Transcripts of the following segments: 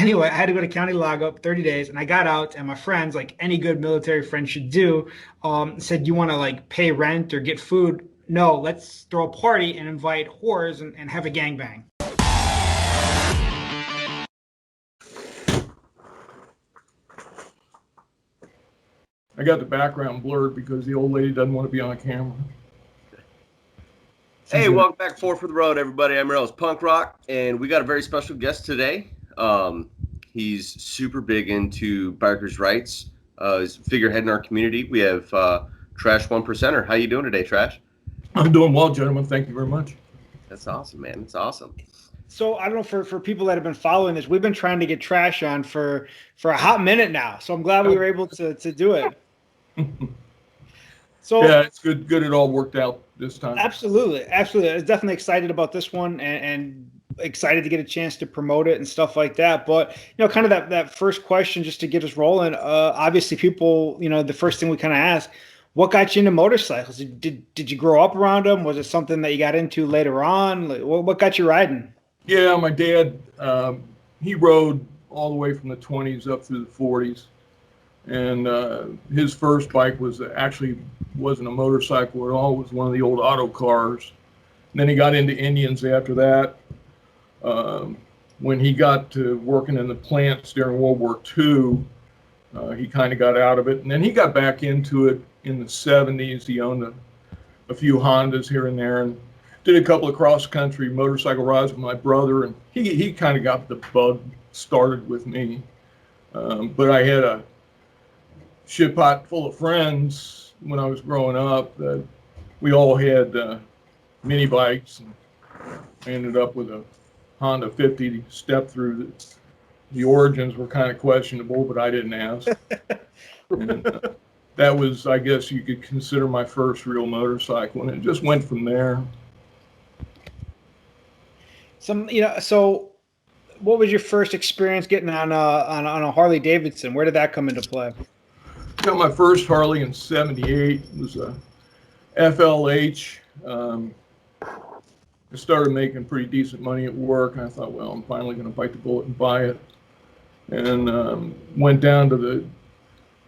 anyway, I had to go to county lockup 30 days, and I got out, and my friends, like any good military friend should do, said, "You want to like pay rent or get food? No, let's throw a party and invite whores and have a gangbang." I got the background blurred because the old lady doesn't want to be on camera. Hey, welcome back to For the Road, everybody. I'm Rails Punk Rock, and we got a very special guest today. He's super big into bikers' rights. He's a figurehead in our community. We have Trash One Percenter. How you doing today, Trash? I'm doing well, gentlemen. Thank you very much. That's awesome, man. That's awesome. So I don't know, for people that have been following this, we've been trying to get Trash on for a hot minute now. So I'm glad we were able to do it. So yeah, it's good it all worked out this time. Absolutely. I was definitely excited about this one and excited to get a chance to promote it and stuff like that. But, kind of that first question, just to get us rolling, obviously people, the first thing we kind of ask, what got you into motorcycles? Did you grow up around them? Was it something that you got into later on? Like, what got you riding? Yeah, my dad, he rode all the way from the 20s up through the 40s. And his first bike wasn't a motorcycle at all. It was one of the old auto cars. And then he got into Indians after that. When he got to working in the plants during World War II, he kind of got out of it. And then he got back into it in the 70s. He owned a few Hondas here and there and did a couple of cross-country motorcycle rides with my brother. And he kind of got the bug started with me. But I had a shit pot full of friends when I was growing up that we all had mini bikes, and I ended up with a Honda 50 step through. The origins were kind of questionable, but I didn't ask. And that was, I guess you could consider, my first real motorcycle, and it just went from there. So what was your first experience getting on a Harley Davidson? Where did that come into play? Got my first Harley in '78. It was a FLH. I started making pretty decent money at work, and I thought, well, I'm finally going to bite the bullet and buy it. And went down to the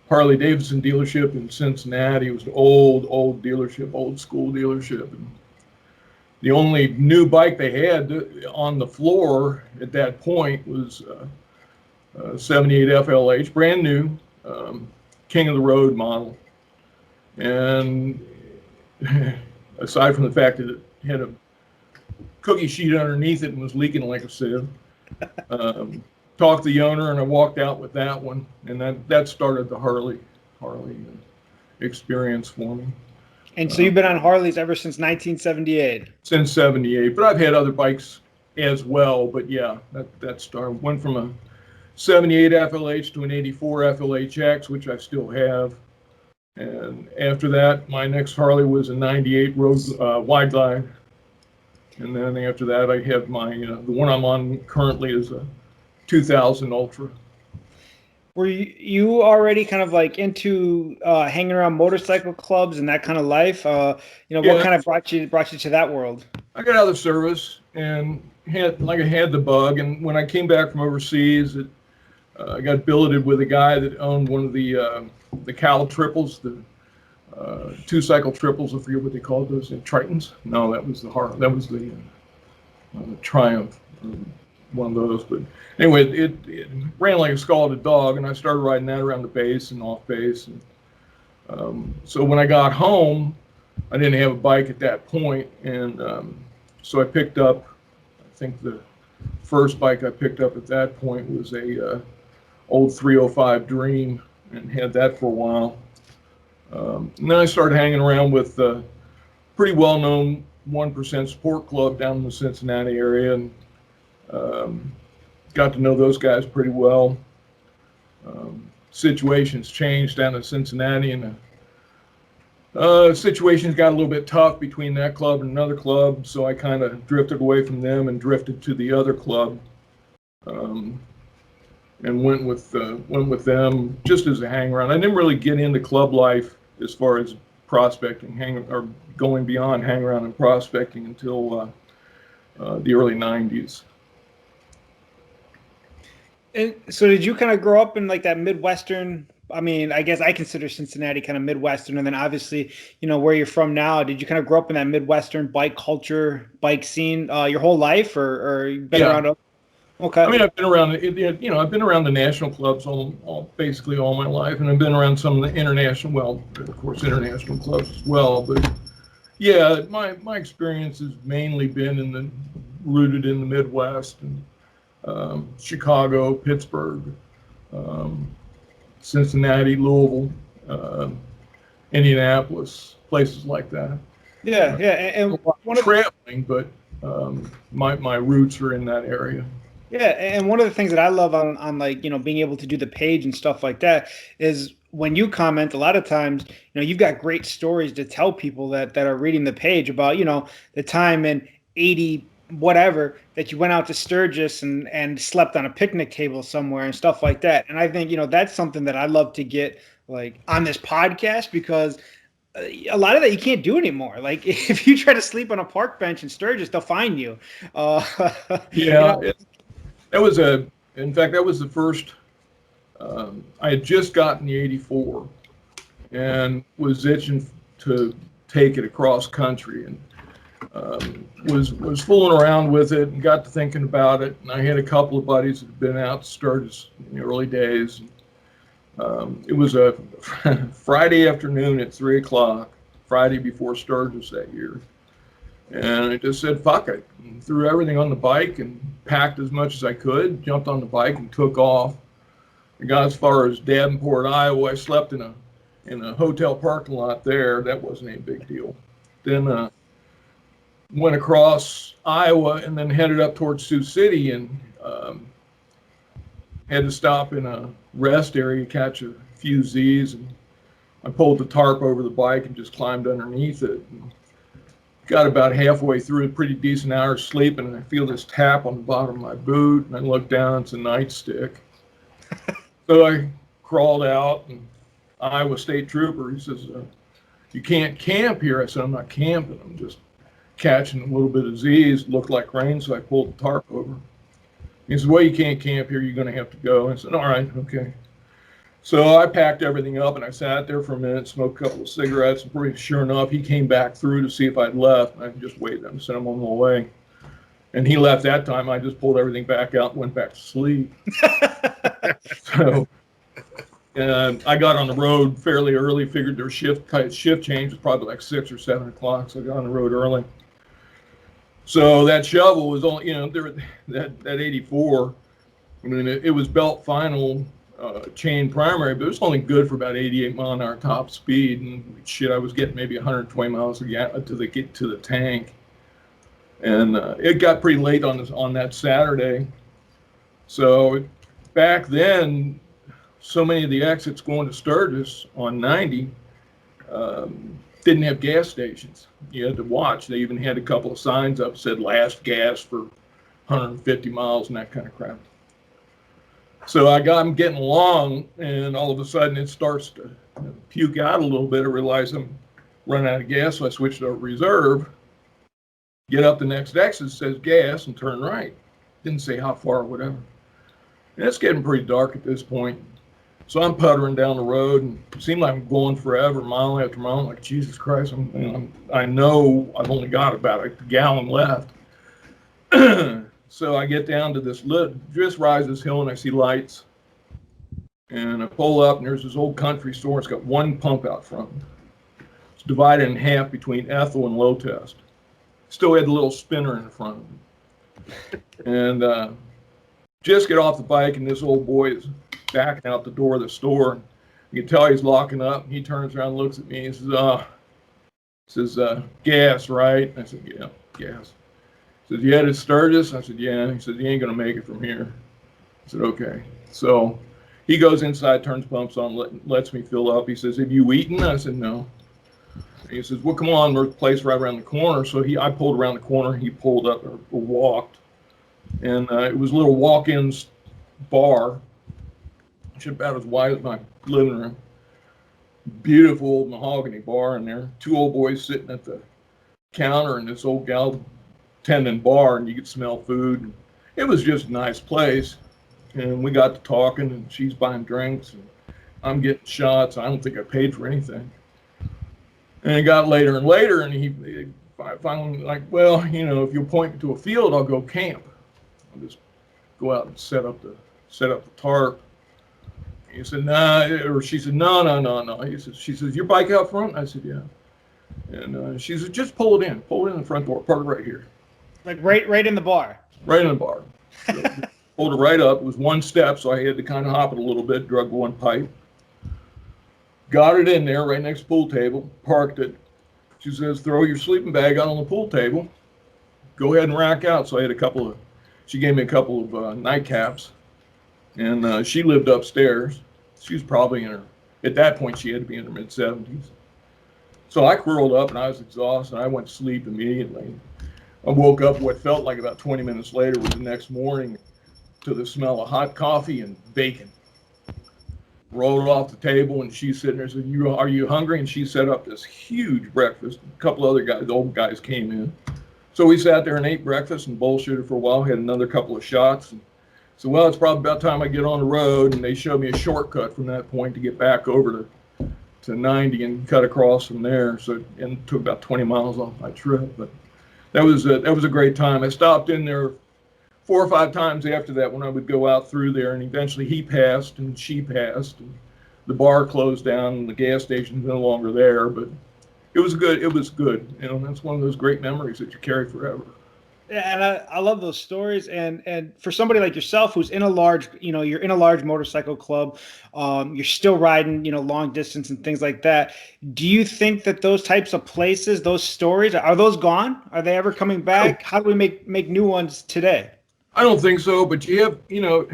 Harley Davidson dealership in Cincinnati. It was an old dealership, old school dealership. And the only new bike they had on the floor at that point was a '78 FLH, brand new. King of the Road model. And aside from the fact that it had a cookie sheet underneath it and was leaking like a sieve, talked to the owner, and I walked out with that one, and that started the Harley experience for me. And so you've been on Harleys ever since 1978? Since '78, but I've had other bikes as well. But yeah, that started. Went from a '78 FLH to an '84 FLHX, which I still have. And after that, my next Harley was a '98 Wide Glide. And then after that, I have my, the one I'm on currently is a 2000 Ultra. Were you already kind of like into hanging around motorcycle clubs and that kind of life? What kind of brought you to that world? I got out of the service and had the bug. And when I came back from overseas, I got billeted with a guy that owned one of the Cal triples, the two-cycle triples. I forget what they called those. Tritons? No, that was the Triumph, one of those. But anyway, it ran like a scalded dog, and I started riding that around the base and off base. And so when I got home, I didn't have a bike at that point, and so I picked up, I think the first bike I picked up at that point was a old 305 Dream, and had that for a while. And then I started hanging around with a pretty well-known 1% Sport Club down in the Cincinnati area, and got to know those guys pretty well. Situations changed down in Cincinnati, and situations got a little bit tough between that club and another club, so I kind of drifted away from them and drifted to the other club. And went with them just as a hang around. I didn't really get into club life as far as prospecting, or going beyond hang around and prospecting until the early '90s. And so did you kind of grow up in like that Midwestern? I mean, I guess I consider Cincinnati kind of Midwestern, and then obviously, where you're from now. Did you kind of grow up in that Midwestern bike culture, bike scene, your whole life, or you've been Yeah. around? Okay. I mean, I've been around, I've been around the national clubs basically all my life, and I've been around some of the international, well, of course, international clubs as well. But yeah, my experience has mainly been rooted in the Midwest, and Chicago, Pittsburgh, um, Cincinnati, Louisville, Indianapolis, places like that. Yeah, Uh, yeah, a and lot of one of the, traveling, but my roots are in that area. yeah, and one of the things that I love on like being able to do the page and stuff like that is when you comment. A lot of times, you've got great stories to tell people that are reading the page about the time in 80 whatever that you went out to Sturgis and slept on a picnic table somewhere and stuff like that. And I think that's something that I love to get like on this podcast because a lot of that you can't do anymore. Like if you try to sleep on a park bench in Sturgis, they'll find you. Uh, you Yeah, know, that was in fact, that was the first. I had just gotten the '84 and was itching to take it across country, and was fooling around with it and got to thinking about it. And I had a couple of buddies that had been out to Sturgis in the early days. It was a Friday afternoon at 3 o'clock, Friday before Sturgis that year. And I just said, fuck it. And threw everything on the bike and packed as much as I could, jumped on the bike and took off. I got as far as Davenport, Iowa. I slept in a hotel parking lot there. That wasn't a big deal. Then went across Iowa and then headed up towards Sioux City and had to stop in a rest area, catch a few Z's. And I pulled the tarp over the bike and just climbed underneath it. And got about halfway through a pretty decent hour's sleep, and I feel this tap on the bottom of my boot, and I look down, it's a nightstick. So I crawled out, and Iowa State Trooper, he says, you can't camp here. I said, I'm not camping, I'm just catching a little bit of Z's. It looked like rain, so I pulled the tarp over. He said, well, you can't camp here, you're going to have to go. I said, all right, okay. So I packed everything up and I sat there for a minute, smoked a couple of cigarettes, and pretty sure enough, he came back through to see if I'd left. And I just waited and said, I'm on my way. And he left that time. I just pulled everything back out and went back to sleep. So I got on the road fairly early, figured their shift change was probably like 6 or 7 o'clock. So I got on the road early. So that shovel was only, that 84, I mean, it was belt final. Chain primary, but it was only good for about 88 mile an hour top speed, and shit, I was getting maybe 120 miles a gallon to the tank, and it got pretty late on that Saturday. So back then, so many of the exits going to Sturgis on 90 didn't have gas stations. You had to watch. They even had a couple of signs up that said "last gas for 150 miles" and that kind of crap. So I'm getting along, and all of a sudden it starts to puke out a little bit. I realize I'm running out of gas, so I switched to reserve. Get up the next exit, says gas, and turn right. Didn't say how far or whatever. And it's getting pretty dark at this point. So I'm puttering down the road, and it seemed like I'm going forever, mile after mile. I'm like, Jesus Christ, I know I've only got about a gallon left. So I get down to this just rise this hill and I see lights. And I pull up and there's this old country store. It's got one pump out front. It's divided in half between Ethel and Low Test. Still had the little spinner in the front of it. And just get off the bike and this old boy is backing out the door of the store. You can tell he's locking up. He turns around and looks at me and says, gas, right? I said, yeah, gas. He says, you headed to Sturgis? I said, yeah. He said, you ain't going to make it from here. I said, okay. So he goes inside, turns pumps on, lets me fill up. He says, have you eaten? I said, no. And he says, well, come on, there's a place right around the corner. So I pulled around the corner. He pulled up or walked. And it was a little walk-in bar, about as wide as my living room. Beautiful mahogany bar in there. Two old boys sitting at the counter and this old gal tending bar, and you could smell food. It was just a nice place. and we got to talking, and she's buying drinks, and I'm getting shots. I don't think I paid for anything. And it got later and later, and he finally like, well, you know, if you'll point me to a field, I'll go camp. I'll just go out and set up the tarp. He said, nah, or she said, no. She says, your bike out front? I said, yeah. And she said, just pull it in the front door, park it right here. Like right in the bar. Right in the bar. So, pulled it right up. It was one step, so I had to kind of hop it a little bit, drug one pipe. Got it in there right next to the pool table, parked it. She says, throw your sleeping bag out on the pool table. Go ahead and rack out. So I had she gave me a couple of nightcaps. And she lived upstairs. She was probably at that point, she had to be in her mid-70s. So I curled up and I was exhausted. I went to sleep immediately. I woke up what felt like about 20 minutes later was the next morning to the smell of hot coffee and bacon. Rolled it off the table, and she's sitting there and said, are you hungry? And she set up this huge breakfast. A couple other guys, old guys, came in. So we sat there and ate breakfast and bullshitted for a while, had another couple of shots. And so, well, it's probably about time I get on the road, and they showed me a shortcut from that point to get back over to 90 and cut across from there. So, and it took about 20 miles off my trip, but that was a great time. I stopped in there 4 or 5 times after that when I would go out through there, and eventually he passed and she passed, and the bar closed down and the gas station's no longer there, but it was good. You know, that's one of those great memories that you carry forever. Yeah, and I love those stories. And for somebody like yourself who's in a large, you know, you're in a large motorcycle club, you're still riding, you know, long distance and things like that. Do you think that those types of places, those stories, are those gone? Are they ever coming back? How do we make new ones today? I don't think so, but you have, you know,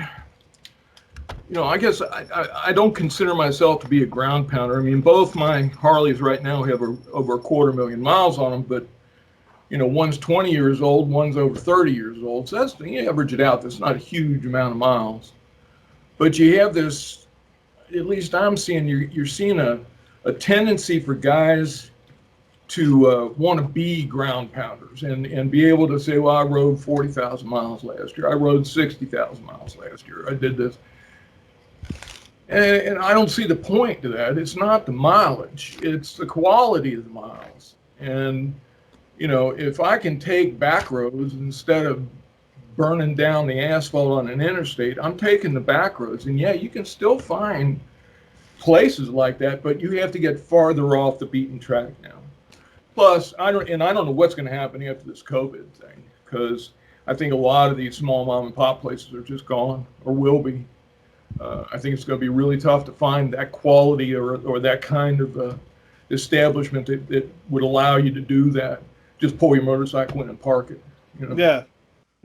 I guess I don't consider myself to be a ground pounder. I mean, both my Harleys right now have over 250,000 miles on them, but, you know, one's 20 years old, one's over 30 years old. So that's, you average it out, that's not a huge amount of miles. But you have this, at least I'm seeing, you're seeing a tendency for guys to want to be ground pounders and be able to say, well, I rode 40,000 miles last year. I rode 60,000 miles last year. I did this. And I don't see the point to that. It's not the mileage. It's the quality of the miles. And, you know, if I can take back roads instead of burning down the asphalt on an interstate, I'm taking the back roads. And, yeah, you can still find places like that, but you have to get farther off the beaten track now. Plus, I don't know what's going to happen after this COVID thing, because I think a lot of these small mom and pop places are just gone or will be. I think it's going to be really tough to find that quality or that kind of establishment that would allow you to do that. Just pull your motorcycle in and park it. You know? Yeah,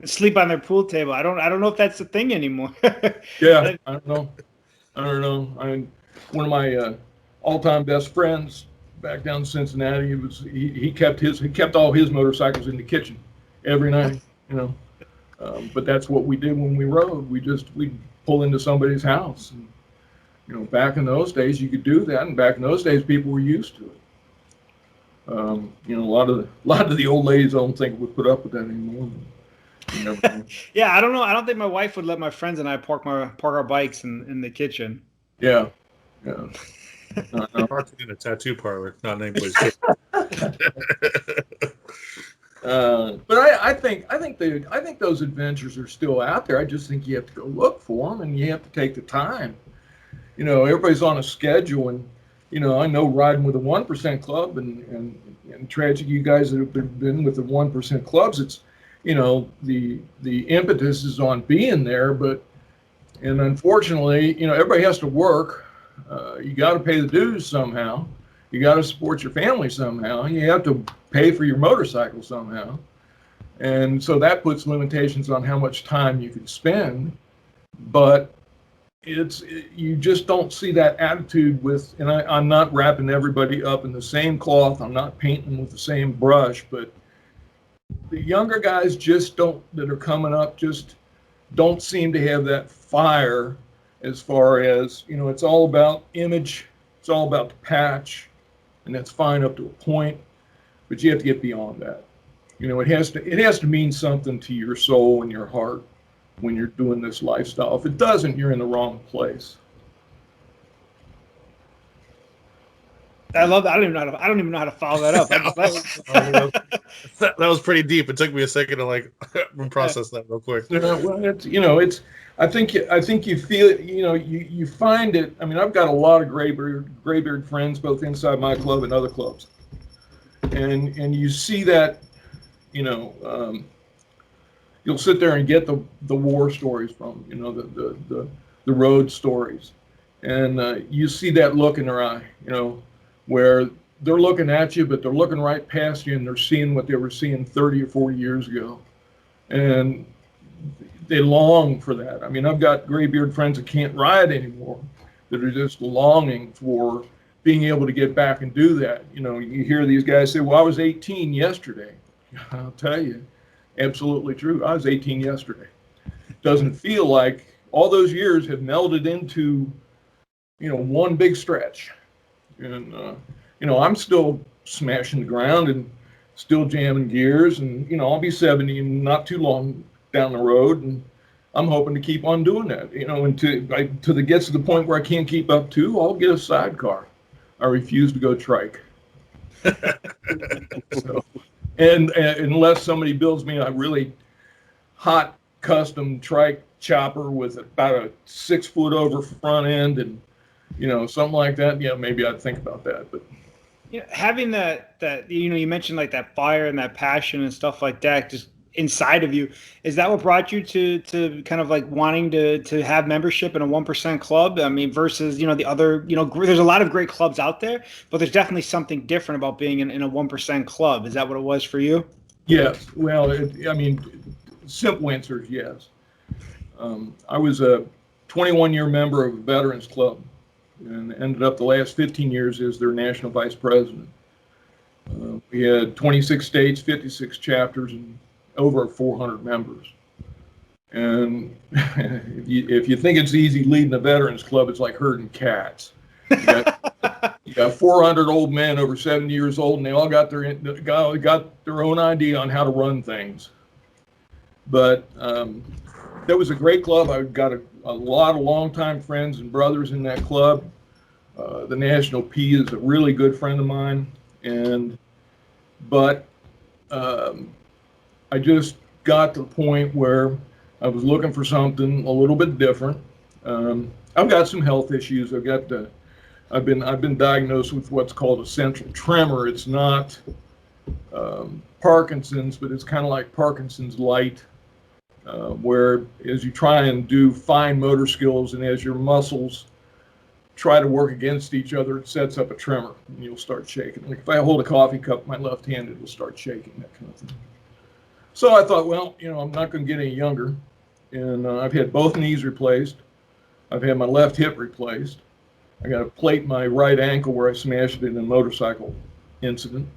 sleep on their pool table. I don't know if that's the thing anymore. Yeah, I don't know. I mean, one of my all-time best friends back down in Cincinnati, he kept all his motorcycles in the kitchen every night, you know. But that's what we did when we rode. We'd pull into somebody's house, and you know, back in those days you could do that, and back in those days people were used to it. You know, a lot of the old ladies I don't think would put up with that anymore. Yeah, I don't know. I don't think my wife would let my friends and I park our bikes in the kitchen. Yeah. Parking in a tattoo parlor, not an place. But I think those adventures are still out there. I just think you have to go look for them, and you have to take the time. You know, everybody's on a schedule, and you know, I know riding with the 1% club and tragic, you guys that have been with the 1% clubs. It's, you know, the impetus is on being there, and unfortunately, you know, everybody has to work. You got to pay the dues somehow. You got to support your family somehow. You have to pay for your motorcycle somehow. And so that puts limitations on how much time you can spend. But you just don't see that attitude with, and I'm not wrapping everybody up in the same cloth. I'm not painting with the same brush, but the younger guys that are coming up just don't seem to have that fire. As far as, you know, it's all about image, it's all about the patch, and that's fine up to a point, but you have to get beyond that. You know, it has to mean something to your soul and your heart. when you're doing this lifestyle. If it doesn't, you're in the wrong place. I love that. I don't even know how to follow that up. That was pretty deep. It took me a second to like process that real quick. Well, it's. I think you feel it. You find it. I mean, I've got a lot of graybeard friends, both inside my club and other clubs, and you see that. You'll sit there and get the war stories from the road stories, and you see that look in their eye. Where they're looking at you, but they're looking right past you, and they're seeing what they were seeing 30 or 40 years ago, and they long for that. I mean, I've got graybeard friends that can't ride anymore, that are just longing for being able to get back and do that. You hear these guys say, "Well, I was 18 yesterday." I'll tell you, absolutely true. I was 18 yesterday. Doesn't feel like all those years have melded into, one big stretch. And, I'm still smashing the ground and still jamming gears, and, I'll be 70 and not too long down the road. And I'm hoping to keep on doing that, until it gets to the point where I can't keep up to, I'll get a sidecar. I refuse to go trike. So, and unless somebody builds me a really hot custom trike chopper with about a 6 foot over front end and, something like that, maybe I'd think about that. But having that you mentioned like that fire and that passion and stuff like that just inside of you, is that what brought you to kind of like wanting to have membership in a 1% club? I mean, versus the other, there's a lot of great clubs out there, but there's definitely something different about being in a 1% club. Is that what it was for you? Yes. Well, simple answer is yes. I was a 21-year member of a veterans club, and ended up the last 15 years as their national vice president. We had 26 states, 56 chapters, and over 400 members. And if you think it's easy leading a veterans club, it's like herding cats. You got 400 old men over 70 years old, and they all got their own idea on how to run things. But that was a great club. I got a lot of longtime friends and brothers in that club. The National P is a really good friend of mine, but I just got to the point where I was looking for something a little bit different. I've got some health issues. I've been diagnosed with what's called essential tremor. It's not Parkinson's, but it's kind of like Parkinson's light. Where as you try and do fine motor skills and as your muscles try to work against each other, it sets up a tremor and you'll start shaking. Like if I hold a coffee cup in my left hand, it will start shaking, that kind of thing. So I thought, well, I'm not going to get any younger. And I've had both knees replaced. I've had my left hip replaced. I got a plate in my right ankle where I smashed it in a motorcycle incident.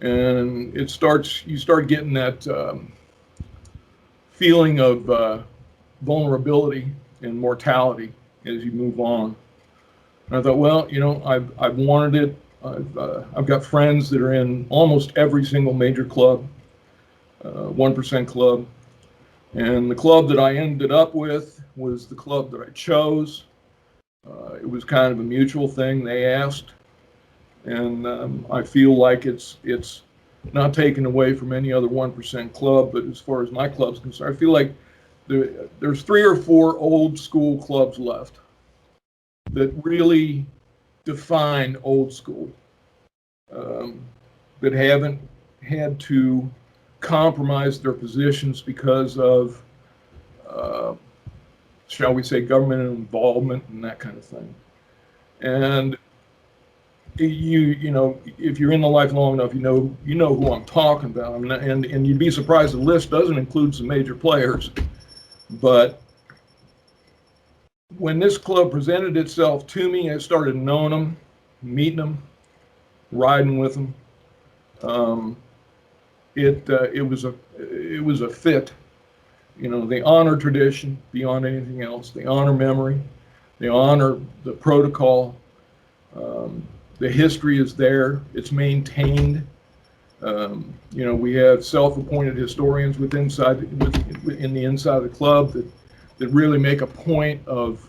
And you start getting that feeling of vulnerability and mortality as you move on. And I thought, well, I've wanted it. I've got friends that are in almost every single major club, 1% club. And the club that I ended up with was the club that I chose. It was kind of a mutual thing. They asked. And I feel like it's not taken away from any other 1% club, but as far as my club's concerned, I feel like there's 3 or 4 old school clubs left that really define old school, that haven't had to compromise their positions because of, shall we say, government involvement and that kind of thing. And if you're in the life long enough, you know who I'm talking about. And you'd be surprised the list doesn't include some major players. But when this club presented itself to me, I started knowing them, meeting them, riding with them. It was a fit. They honor tradition beyond anything else. They honor memory. They honor the protocol. The history is there. It's maintained. We have self-appointed historians in the inside of the club that really make a point of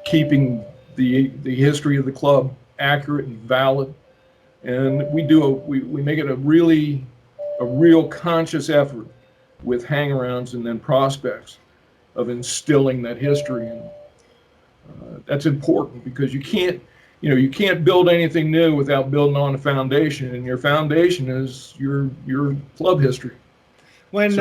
keeping the history of the club accurate and valid. And we make it a real conscious effort with Hangarounds and then prospects of instilling that history. And that's important because you can't build anything new without building on a foundation, and your foundation is your club history. When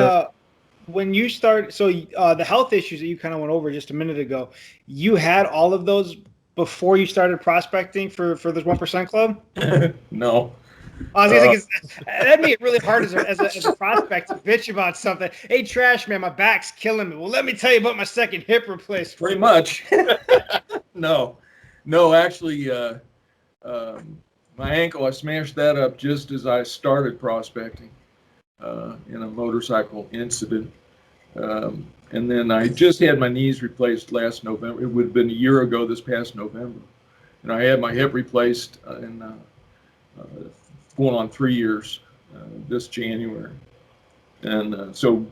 you start, the health issues that you kind of went over just a minute ago, you had all of those before you started prospecting for this 1% Club? No. I was gonna say, that'd make it really hard as a prospect to bitch about something. Hey, trash man, my back's killing me. Well, let me tell you about my second hip replacement. Pretty much. No, actually, my ankle, I smashed that up just as I started prospecting in a motorcycle incident. And then I just had my knees replaced last November. It would have been a year ago this past November. And I had my hip replaced in going on 3 years this January. And so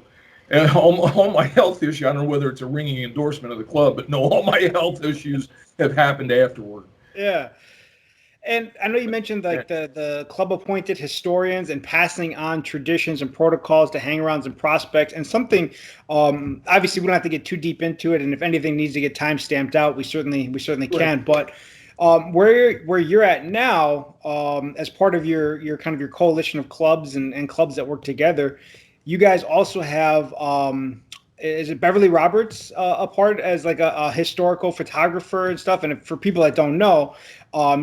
all my health issues, I don't know whether it's a ringing endorsement of the club, but no, all my health issues have happened afterward. Yeah. And I know you mentioned like the club appointed historians and passing on traditions and protocols to Hangarounds and prospects, and something obviously we don't have to get too deep into it, and if anything needs to get time stamped out, we certainly can. But where you're at now, as part of your kind of your coalition of clubs and clubs that work together, you guys also have is it Beverly Roberts a part as like a historical photographer and stuff? And for people that don't know,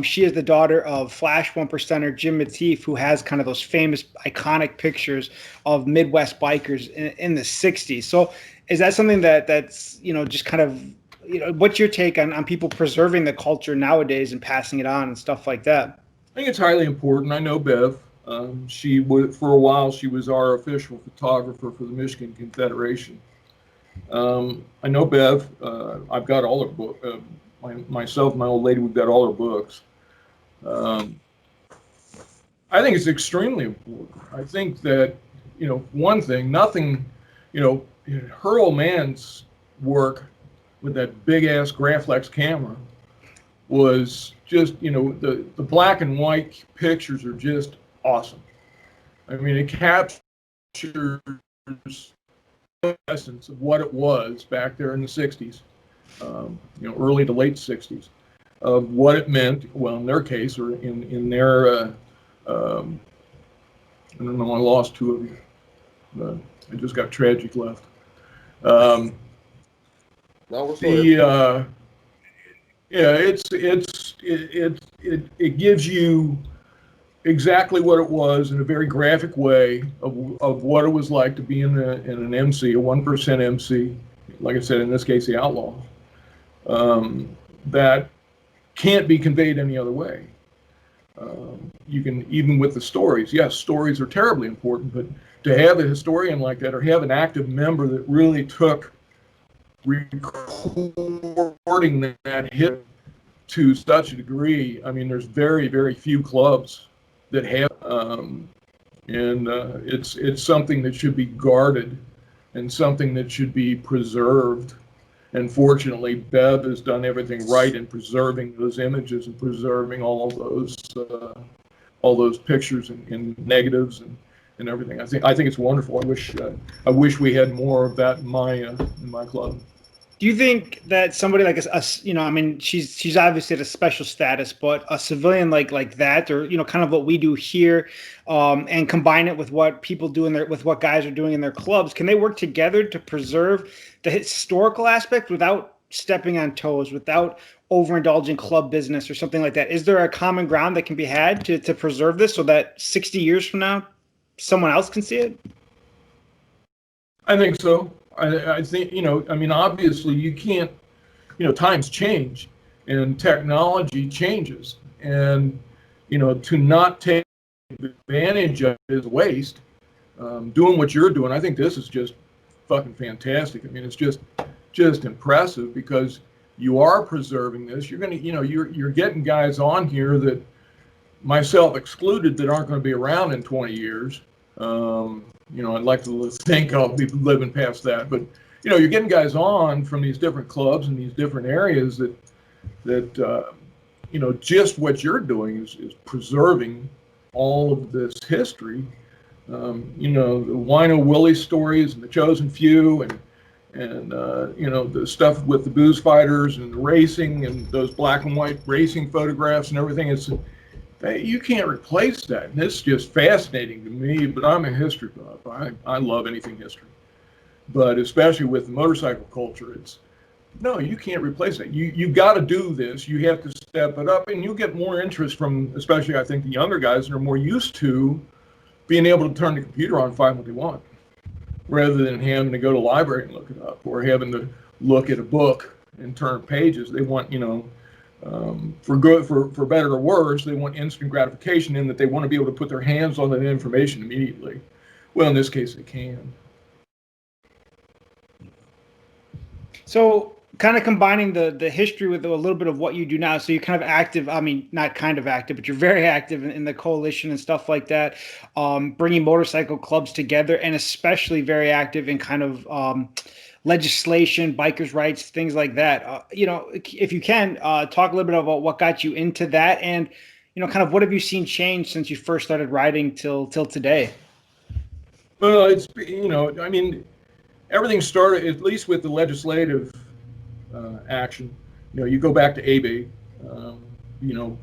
she is the daughter of Flash 1%er Jim Mateef, who has kind of those famous iconic pictures of Midwest bikers in the 60s. So is that something that's, just kind of, what's your take on people preserving the culture nowadays and passing it on and stuff like that? I think it's highly important. I know Bev. For a while, she was our official photographer for the Michigan Confederation. I know Bev. I've got all her books. Myself and my old lady, we've got all her books. I think it's extremely important. I think that, one thing, nothing, her old man's work with that big ass Graflex camera was just, the black and white pictures are just awesome. I mean, it captures the essence of what it was back there in the 60s. Early to late 60s, of what it meant. Well, in their case, or in their, I don't know, I lost two of you. I just got tragic left. No, we're still it gives you exactly what it was in a very graphic way of what it was like to be in an MC, a 1% MC. Like I said, in this case, the Outlaw. That can't be conveyed any other way. You can, even with the stories, yes, stories are terribly important, but to have a historian like that or have an active member that really took recording that hit to such a degree, I mean, there's very, very few clubs that have, it's something that should be guarded and something that should be preserved. And fortunately, Bev has done everything right in preserving those images and preserving all those pictures and negatives and everything. I think it's wonderful. I wish we had more of that in my club. Do you think that somebody like us, I mean, she's obviously at a special status, but a civilian like that, or kind of what we do here, and combine it with what people do with what guys are doing in their clubs, can they work together to preserve the historical aspect without stepping on toes, without overindulging club business or something like that? Is there a common ground that can be had to preserve this so that 60 years from now, someone else can see it? I think so. I think, I mean, obviously you can't, times change and technology changes, and, to not take advantage of it is waste. Doing what you're doing, I think this is just fucking fantastic. I mean, it's just impressive because you are preserving this. You're going to, you're getting guys on here that, myself excluded, that aren't going to be around in 20 years. I'd like to think I'll be living past that, but you're getting guys on from these different clubs and these different areas that just what you're doing is preserving all of this history. The Wino Willie stories and the Chosen Few, and the stuff with the booze fighters and the racing and those black and white racing photographs and everything. You can't replace that. And it's just fascinating to me, but I'm a history buff. I love anything history. But especially with the motorcycle culture, no, you can't replace that. You got to do this. You have to step it up, and you'll get more interest from, especially I think, the younger guys that are more used to being able to turn the computer on, find what they want, rather than having to go to the library and look it up, or having to look at a book and turn pages. They want, for better or worse, they want instant gratification in that they want to be able to put their hands on that information immediately. Well, in this case, they can. So kind of combining the history with a little bit of what you do now. So you're kind of active. I mean, not kind of active, but you're very active in the coalition and stuff like that, bringing motorcycle clubs together, and especially very active in kind of legislation, bikers' rights, things like that. If you can talk a little bit about what got you into that, and kind of what have you seen change since you first started riding till today? Well, it's everything started at least with the legislative action. You go back to ABA.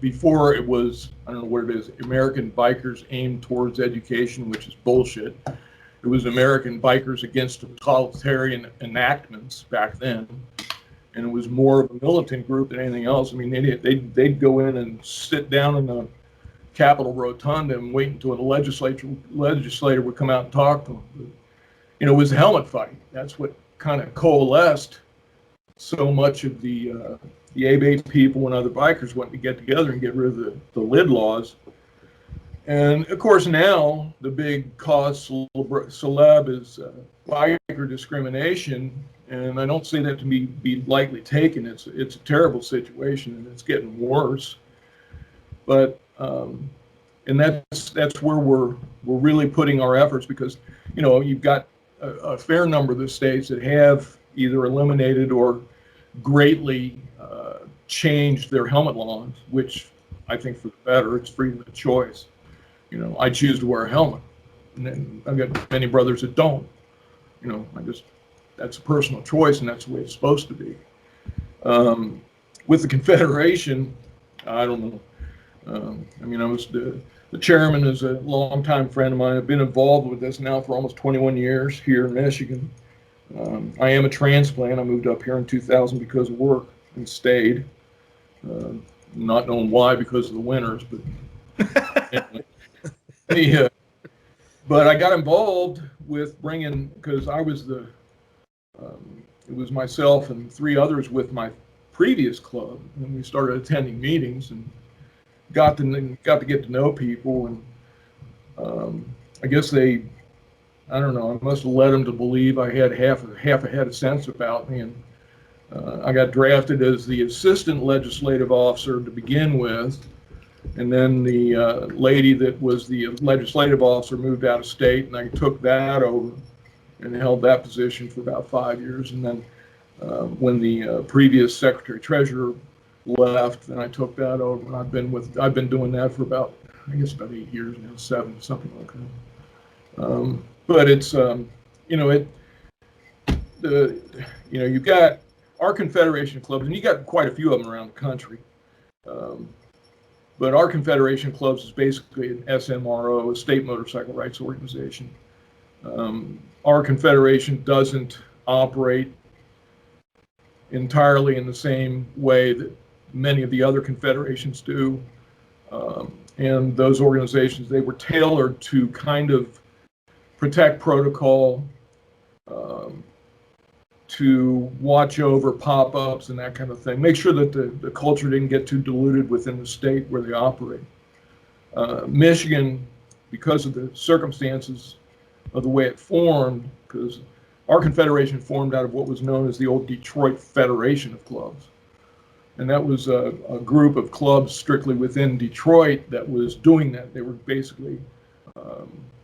Before it was, I don't know what it is, American Bikers Aimed Towards Education, which is bullshit. It was American Bikers Against Totalitarian Enactments back then, and it was more of a militant group than anything else. I mean, they'd go in and sit down in the Capitol Rotunda and wait until a legislator would come out and talk to them. It was a helmet fight. That's what kind of coalesced so much of the ABA people and other bikers wanting to get together and get rid of the lid laws. And of course, now the big cause celeb is biker discrimination, and I don't see that to be lightly taken. It's a terrible situation, and it's getting worse. But and that's where we're really putting our efforts, because you've got a fair number of the states that have either eliminated or greatly changed their helmet laws, which I think for the better. It's freedom of choice. I choose to wear a helmet, and then I've got many brothers that don't. That's a personal choice, and that's the way it's supposed to be. With the Confederation, I don't know. I was the chairman is a longtime friend of mine. I've been involved with this now for almost 21 years here in Michigan. I am a transplant. I moved up here in 2000 because of work and stayed. Not knowing why, because of the winters, but anyway. But I got involved with bringing, because I was it was myself and 3 others with my previous club, and we started attending meetings and got to get to know people, and I guess I don't know, I must have led them to believe I had half a head of sense about me, and I got drafted as the assistant legislative officer to begin with, and then the lady that was the legislative officer moved out of state, and I took that over and held that position for about 5 years, and then when the previous secretary treasurer left, and I took that over, and I've been doing that for about 8 years now, 7, something like that. But it's you've got our Confederation clubs, and you got quite a few of them around the country. But our Confederation clubs is basically an SMRO, a state motorcycle rights organization. Our Confederation doesn't operate entirely in the same way that many of the other confederations do. And those organizations, they were tailored to kind of protect protocol, to watch over pop-ups and that kind of thing. Make sure that the culture didn't get too diluted within the state where they operate. Michigan, because of the circumstances of the way it formed, because our confederation formed out of what was known as the old Detroit Federation of Clubs. And that was a group of clubs strictly within Detroit that was doing that. They were basically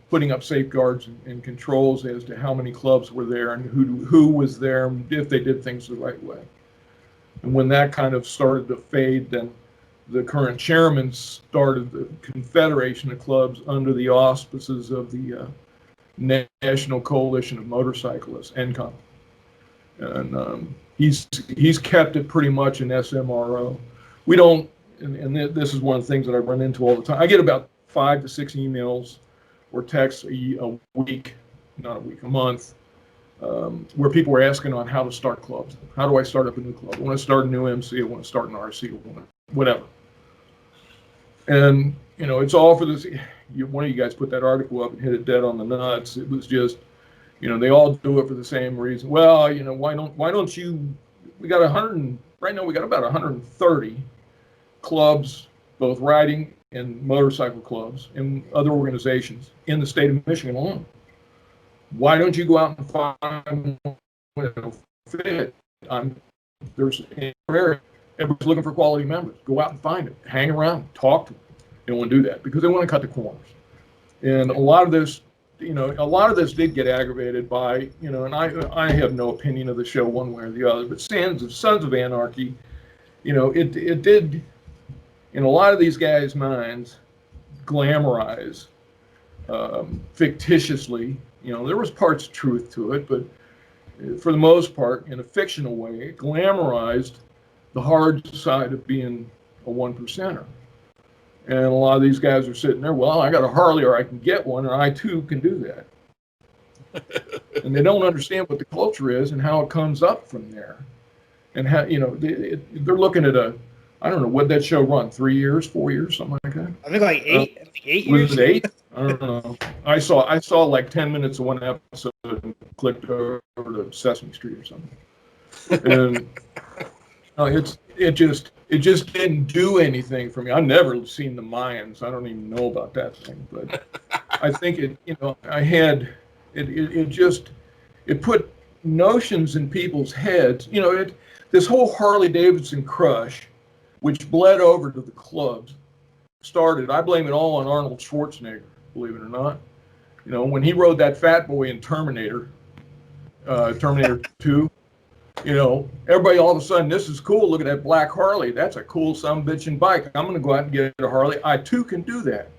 putting up safeguards and controls as to how many clubs were there and who was there, and if they did things the right way. And when that kind of started to fade, then the current chairman started the Confederation of Clubs under the auspices of the National Coalition of Motorcyclists, NCOM. And he's kept it pretty much an SMRO. We don't, and this is one of the things that I run into all the time. I get about 5 to 6 emails or texts a week, not a week, a month, where people are asking on how to start clubs. How do I start up a new club? I want to start a new MC. I want to start an RC. Whatever. And, it's all for this. One of you guys put that article up and hit it dead on the nuts. It was just, they all do it for the same reason. Well, why don't you, we got right now we got about 130 clubs, both riding and motorcycle clubs and other organizations in the state of Michigan alone. Why don't you go out and find one that'll fit? There's an area, everybody's looking for quality members. Go out and find it. Hang around, talk to them. They don't want to do that because they want to cut the corners. And a lot of this did get aggravated by, and I have no opinion of the show one way or the other, but Sons of Anarchy, it did, in a lot of these guys' minds, glamorize, fictitiously, there was parts of truth to it, but for the most part, in a fictional way, it glamorized the hard side of being a one percenter. And a lot of these guys are sitting there, well, I got a Harley or I can get one, and I too can do that. And they don't understand what the culture is and how it comes up from there. And how, they're looking at I don't know, what that show run, 3 years, 4 years, something like that? I think like 8 years. Was it 8? I don't know. I saw like 10 minutes of one episode and clicked over to Sesame Street or something. And it just didn't do anything for me. I've never seen the Mayans. I don't even know about that thing, but I think it put notions in people's heads. This whole Harley Davidson crush, which bled over to the clubs, started. I blame it all on Arnold Schwarzenegger, believe it or not. When he rode that fat boy in Terminator 2. Everybody all of a sudden, this is cool. Look at that black Harley. That's a cool sumbitchin' bike. I'm going to go out and get a Harley. I too can do that.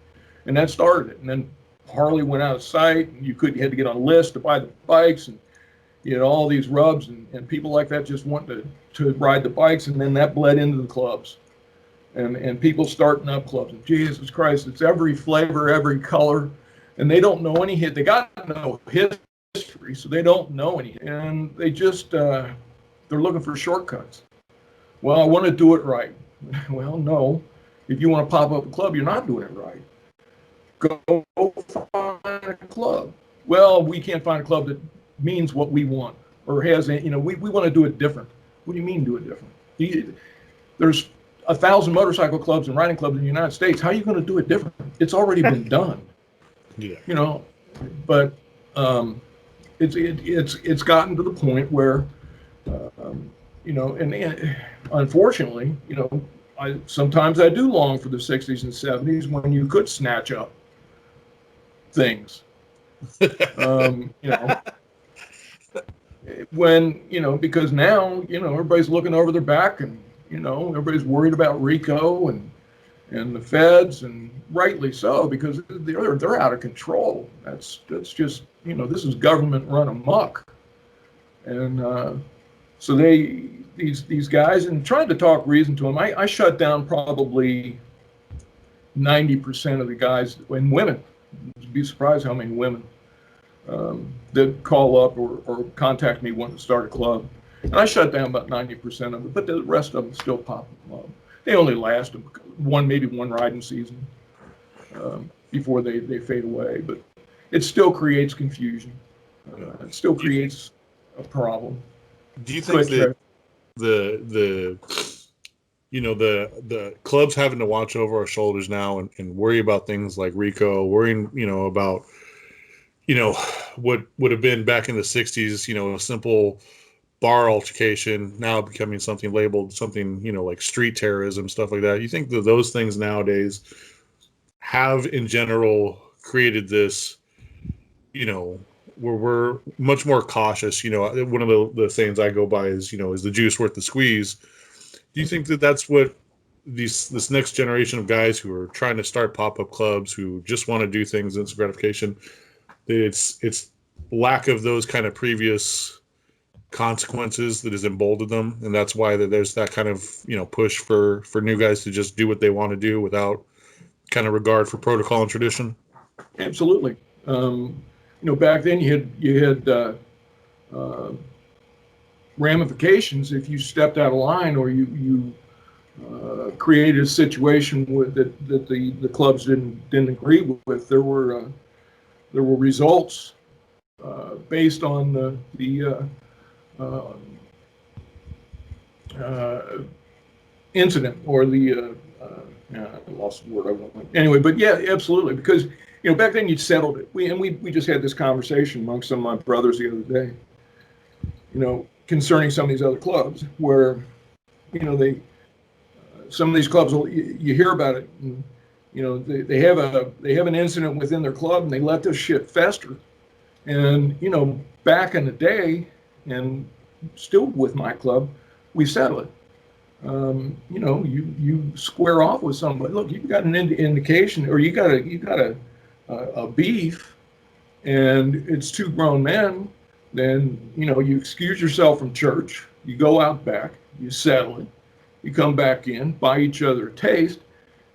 And that started it. And then Harley went out of sight. And you had to get on a list to buy the bikes, and all these rubs and people like that just want to ride the bikes. And then that bled into the clubs, and people starting up clubs. And Jesus Christ, it's every flavor, every color, and they don't know any hit. They got no history, so they don't know anything, and they just they're looking for shortcuts. Well, I want to do it right. Well, no. If you want to pop up a club, you're not doing it right. Go find a club. Well, we can't find a club that means what we want or has, we want to do it different. What do you mean do it different? There's 1,000 motorcycle clubs and riding clubs in the United States. How are you going to do it different? It's already been done. Yeah. But it's gotten to the point where, and unfortunately, sometimes I do long for the 60s and 70s when you could snatch up things. Because now, everybody's looking over their back, and, everybody's worried about RICO and the feds, and rightly so, because they're out of control. That's just, this is government run amok. And so these guys, and trying to talk reason to them, I shut down probably 90% of the guys and women. You'd be surprised how many women that call up or contact me wanting to start a club. And I shut down about 90% of it, but the rest of them still pop up. They only last maybe one riding season before they fade away. But it still creates confusion. It still creates a problem. Do you think that the clubs having to watch over our shoulders now and worry about things like RICO, worrying, about, what would have been back in the 60s, a simple bar altercation now becoming something labeled something, like street terrorism, stuff like that. You think that those things nowadays have in general created this, where we're much more cautious. One of the sayings I go by is the juice worth the squeeze? Do you think that that's what this next generation of guys who are trying to start pop-up clubs, who just want to do things instant gratification, that it's lack of those kind of previous consequences that has emboldened them, and that's why there's that kind of push for new guys to just do what they want to do without kind of regard for protocol and tradition? Absolutely. Back then you had ramifications if you stepped out of line, or you created a situation that the clubs didn't agree with. There were results based on the incident, or the I lost the word I want. Anyway, but yeah, absolutely, because back then you'd settled it. We just had this conversation amongst some of my brothers the other day, concerning some of these other clubs where some of these clubs you hear about it, and they have an incident within their club, and they let this shit fester. And back in the day, and still with my club, we settle it. You square off with somebody. Look, you've got an indication, or you got a beef, and it's two grown men. Then you excuse yourself from church. You go out back. You settle it. You come back in, buy each other a taste,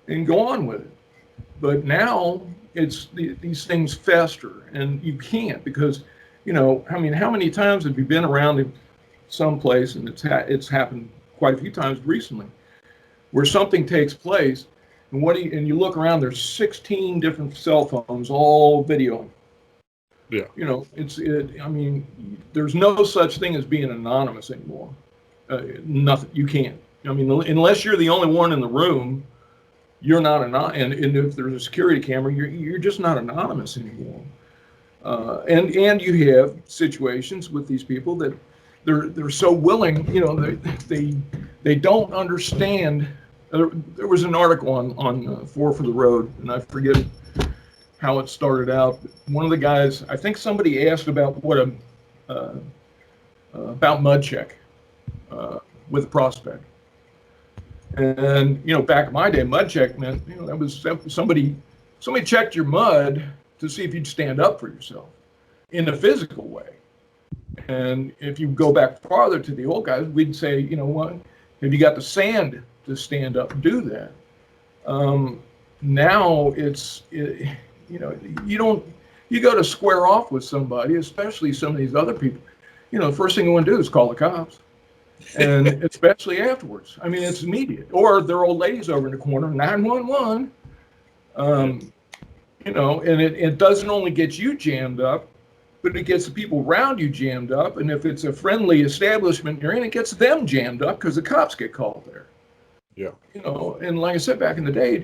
and go on with it. But now these things fester, and you can't, because how many times have you been around in some place, and it's happened quite a few times recently, where something takes place, and you look around, there's 16 different cell phones all videoing. Yeah. There's no such thing as being anonymous anymore. Nothing. You can't. Unless you're the only one in the room, you're not anonymous. And if there's a security camera, you're just not anonymous anymore. And you have situations with these people that they're so willing. They don't understand. There was an article on Four for the Road, and I forget how it started out. One of the guys, I think somebody asked about about mud check with a prospect. And back in my day, mud check meant that was somebody checked your mud to see if you'd stand up for yourself in a physical way. And if you go back farther to the old guys, we'd say, what, have you got the sand to stand up and do that? Now you go to square off with somebody, especially some of these other people, the first thing you want to do is call the cops. And especially afterwards. It's immediate. Or their old ladies over in the corner, 911. And it doesn't only get you jammed up, but it gets the people around you jammed up. And if it's a friendly establishment you're in, it gets them jammed up because the cops get called there. Yeah. And like I said, back in the day,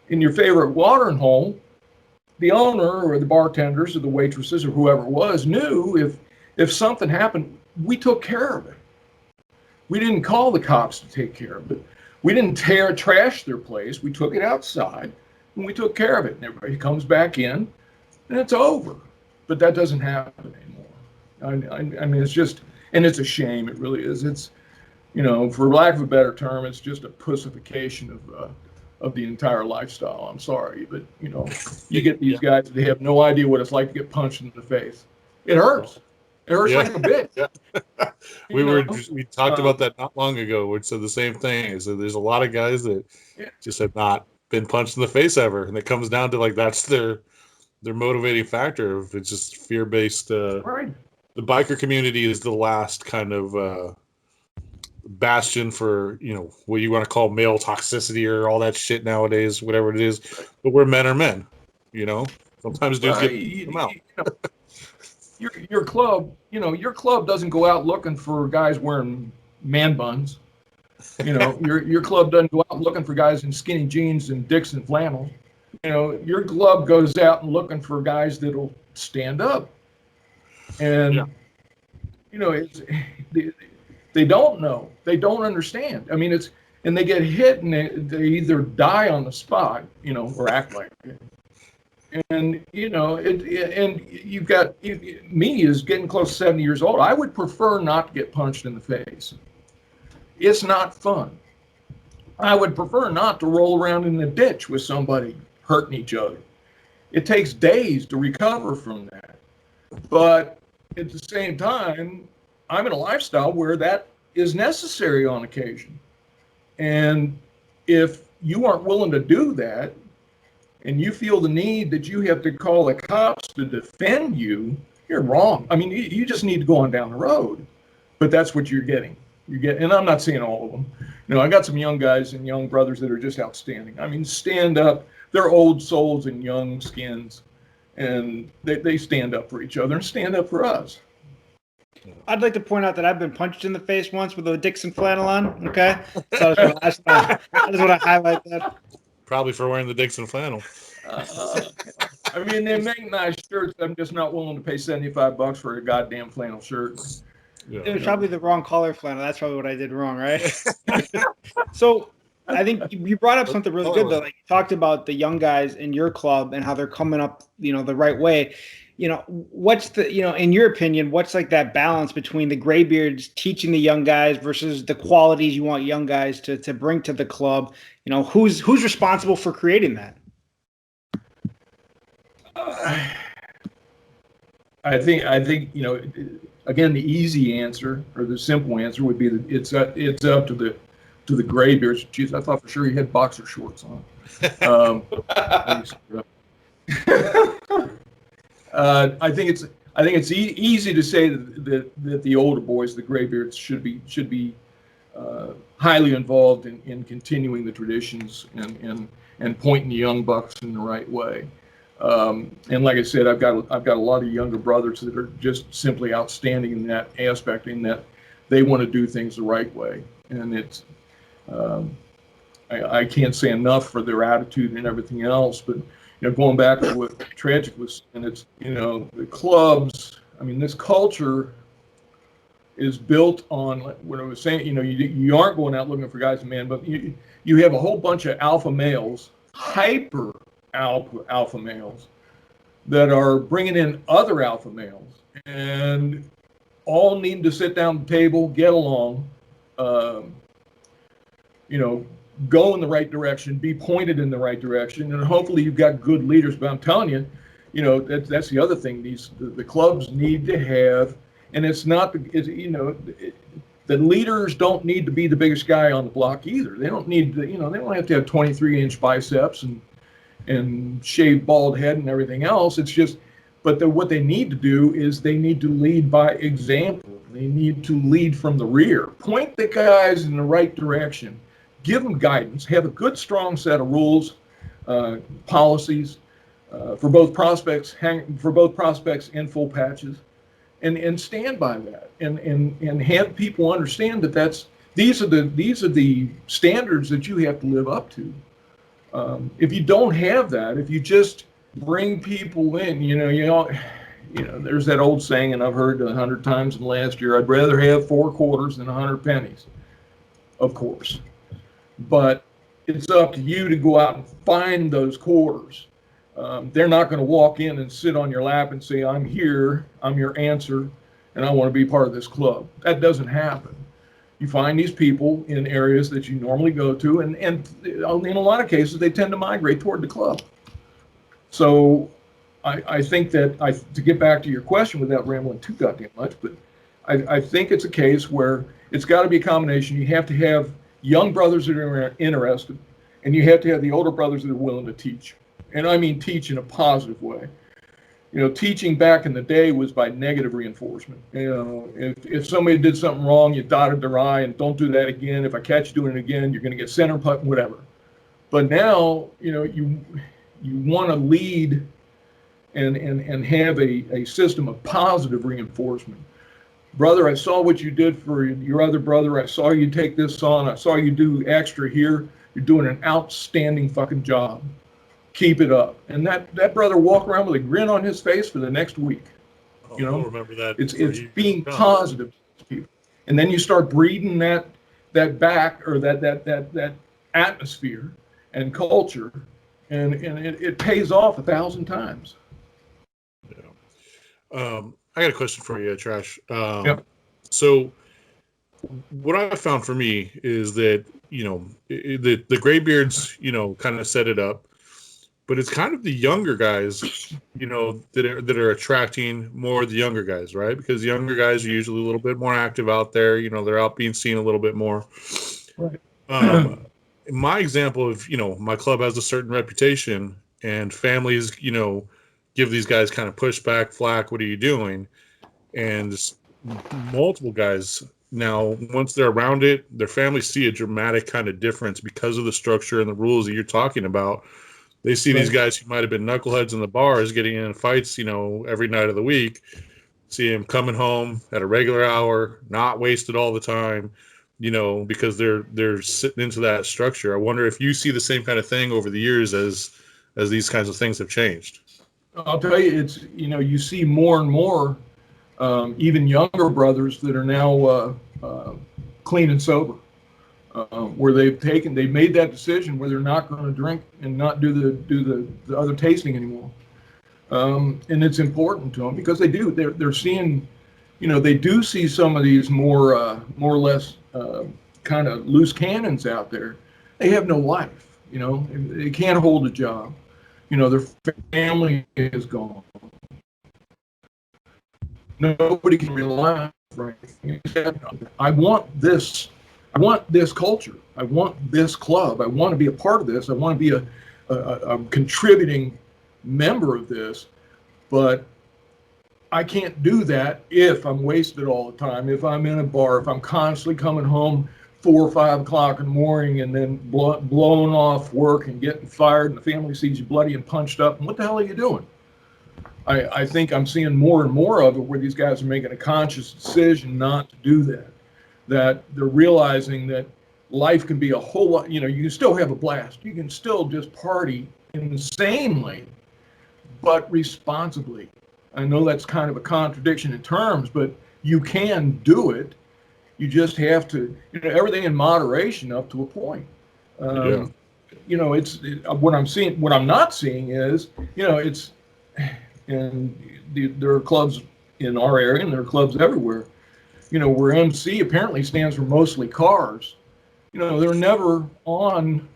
in your favorite watering hole, the owner or the bartenders or the waitresses or whoever it was knew if something happened, we took care of it. We didn't call the cops to take care of it. We didn't trash their place. We took it outside, and we took care of it. And everybody comes back in, and it's over. But that doesn't happen anymore. It's just, and it's a shame. It really is. It's, for lack of a better term, it's just a pussification of the entire lifestyle. I'm sorry, but you get these guys, they have no idea what it's like to get punched in the face. It hurts. It hurts like a bitch. Yeah. We talked about that not long ago, which said the same thing. Is that there's a lot of guys that just have not been punched in the face ever, and it comes down to that's their motivating factor. If it's just fear-based. Right. The biker community is the last kind of bastion for what you want to call male toxicity or all that shit nowadays, whatever it is. But we're men are men. Sometimes dudes get them out. Your club, your club doesn't go out looking for guys wearing man buns. Your club doesn't go out looking for guys in skinny jeans and Dixon flannels. Your club goes out and looking for guys that'll stand up. And it's they don't know. They don't understand. I mean, and they get hit and they either die on the spot, or act like it. And, and you've got me is getting close to 70 years old. I would prefer not to get punched in the face. It's not fun. I would prefer not to roll around in the ditch with somebody hurting each other. It takes days to recover from that. But at the same time, I'm in a lifestyle where that is necessary on occasion. And if you aren't willing to do that, and you feel the need that you have to call the cops to defend you, you're wrong. I mean, you just need to go on down the road. But that's what you're getting. And I'm not saying all of them. I got some young guys and young brothers that are just outstanding. I mean, stand up. They're old souls and young skins, and they stand up for each other and stand up for us. I'd like to point out that I've been punched in the face once with a Dixon flannel on. Okay, so I just want to highlight that. Probably for wearing the Dixon flannel. I mean, they make nice shirts. I'm just not willing to pay $75 for a goddamn flannel shirt. Yeah. It was probably the wrong color flannel. That's probably what I did wrong, right? So I think you brought up something really good, though. Like you talked about the young guys in your club and how they're coming up, the right way. What's the, in your opinion, what's like that balance between the graybeards teaching the young guys versus the qualities you want young guys to bring to the club? Who's responsible for creating that? I think again, the easy answer or the simple answer would be that it's up to the graybeards. Jeez, I thought for sure he had boxer shorts on. I think it's easy to say that the older boys, the graybeards, should be highly involved in continuing the traditions and pointing the young bucks in the right way. And like I said, I've got a lot of younger brothers that are just simply outstanding in that aspect, in that they want to do things the right way. And it's I can't say enough for their attitude and everything else. But going back to what Tragic was, and it's the clubs. I mean, this culture is built on what I was saying. You aren't going out looking for guys and men, but you have a whole bunch of alpha males, hyper alpha males, that are bringing in other alpha males, and all need to sit down at the table, get along, go in the right direction, be pointed in the right direction, and hopefully you've got good leaders. But I'm telling you, that's the other thing. The clubs need to have, and it's not, the leaders don't need to be the biggest guy on the block either. They don't need to, they don't have to have 23-inch biceps and shaved bald head and everything else. It's just, but what they need to do is they need to lead by example. They need to lead from the rear, point the guys in the right direction, give them guidance, have a good, strong set of rules, policies for both prospects and full patches, and stand by that, and have people understand that these are the standards that you have to live up to. If you don't have that, if you just bring people in, there's that old saying, and I've heard 100 times in the last year, I'd rather have 4 quarters than 100 pennies, of course. But it's up to you to go out and find those quarters. They're not going to walk in and sit on your lap and say, I'm here, I'm your answer, and I want to be part of this club. That doesn't happen. You find these people in areas that you normally go to, and in a lot of cases, they tend to migrate toward the club. So I think that, to get back to your question without rambling too goddamn much, but I think it's a case where it's got to be a combination. You have to have young brothers that are interested, and you have to have the older brothers that are willing to teach. And I mean teach in a positive way. Teaching back in the day was by negative reinforcement. If somebody did something wrong, you dotted their I and don't do that again. If I catch you doing it again, you're going to get center putt, whatever. But now, you want to lead and have a system of positive reinforcement. Brother, I saw what you did for your other brother. I saw you take this on. I saw you do extra here. You're doing an outstanding fucking job. Keep it up. And that brother walked around with a grin on his face for the next week. You know, I'll remember that. it's for years being to come. positive to people, and then you start breeding that back, or that atmosphere and culture, and it pays off 1,000 times. I got a question for you, Trash. Yep. So what I found for me is that, the graybeards, kind of set it up, but it's kind of the younger guys, that are attracting more of the younger guys, right? Because the younger guys are usually a little bit more active out there. They're out being seen a little bit more. Right. My example of, my club has a certain reputation, and families, give these guys kind of pushback, flack. What are you doing? And multiple guys now, once they're around it, their families see a dramatic kind of difference because of the structure and the rules that you're talking about. They see these guys who might have been knuckleheads in the bars getting in fights, every night of the week. See them coming home at a regular hour, not wasted all the time, because they're sitting into that structure. I wonder if you see the same kind of thing over the years as these kinds of things have changed. I'll tell you, it's, you see more and more, even younger brothers that are now clean and sober, where they made that decision where they're not going to drink and not do the other tasting anymore. And it's important to them because they're seeing, they do see some of these more or less kind of loose cannons out there. They have no life, they can't hold a job. Their family is gone. Nobody can rely on anything. I want this culture. I want this club. I want to be a part of this. I want to be a contributing member of this, but I can't do that if I'm wasted all the time, if I'm in a bar, if I'm constantly coming home 4 or 5 o'clock in the morning and then blowing off work and getting fired, and the family sees you bloody and punched up. And what the hell are you doing? I think I'm seeing more and more of it where these guys are making a conscious decision not to do that. That they're realizing that life can be a whole lot, you can still have a blast. You can still just party insanely, but responsibly. I know that's kind of a contradiction in terms, but you can do it. You just have to, everything in moderation up to a point. What I'm seeing, what I'm not seeing is, there are clubs in our area and there are clubs everywhere, where MC apparently stands for mostly cars. They're never on